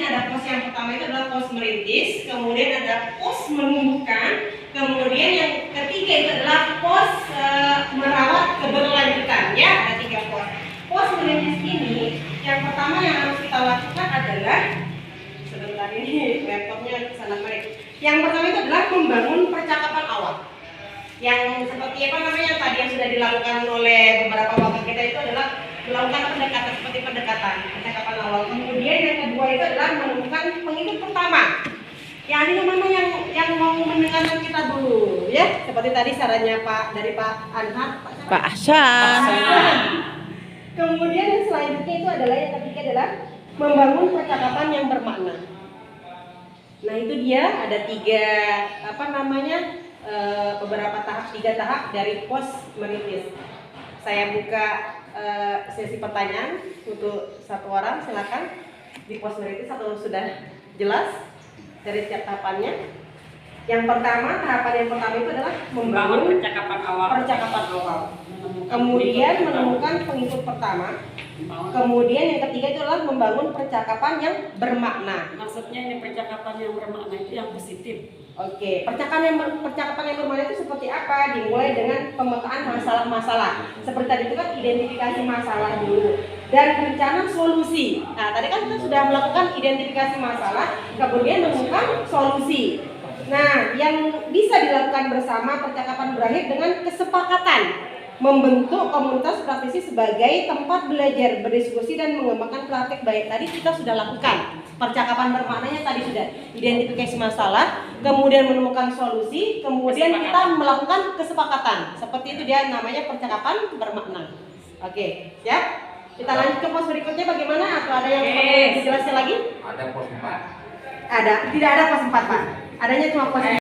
ada pos yang pertama itu adalah pos merintis, kemudian ada pos menumbuhkan, kemudian yang ketiga itu adalah pos merawat keberlanjutan. Ya, ada 3 pos. Pos merintis ini yang pertama yang harus kita lakukan adalah, sebentar ini laptopnya kesana kemari. Yang pertama itu adalah membangun percakapan awal. Yang seperti apa namanya yang tadi yang sudah dilakukan oleh beberapa bapak kita itu adalah melakukan pendekatan seperti percakapan awal. Kemudian yang kedua itu adalah menemukan pengikut pertama. Yang ini mana yang mau mendengarkan kita dulu, ya? Seperti tadi sarannya dari Pak Anhar, Pak Ahsan. Kemudian yang selanjutnya itu adalah yang ketiga adalah membangun percakapan yang bermakna. Nah itu dia ada 3 beberapa tahap, 3 tahap dari pos merintis. Saya buka sesi pertanyaan untuk 1 orang, silakan di pos merintis atau sudah jelas dari setiap tahapannya. Yang pertama, tahapan yang pertama itu adalah membangun percakapan awal. Kemudian menemukan pengikut pertama. Kemudian yang ketiga itu adalah membangun percakapan yang bermakna. Maksudnya ini percakapan yang bermakna itu yang positif. Oke, percakapan yang bermakna itu seperti apa? Dimulai dengan pemetaan masalah-masalah. Seperti tadi itu kan identifikasi masalah dulu dan rencana solusi. Nah, tadi kan kita sudah melakukan identifikasi masalah, kemudian menemukan solusi. Nah, yang bisa dilakukan bersama percakapan berakhir dengan kesepakatan membentuk komunitas praktisi sebagai tempat belajar, berdiskusi dan mengembangkan praktek baik. Tadi kita sudah lakukan. Percakapan bermaknanya tadi sudah identifikasi masalah, kemudian menemukan solusi, kemudian kita melakukan kesepakatan. Seperti itu dia namanya percakapan bermakna. Oke, siap? Kita lanjut ke pos berikutnya bagaimana? Atau ada yang perlu dijelaskan lagi? Ada pos 4. Ada, tidak ada pos 4, Pak. Adanya cuma pos 3.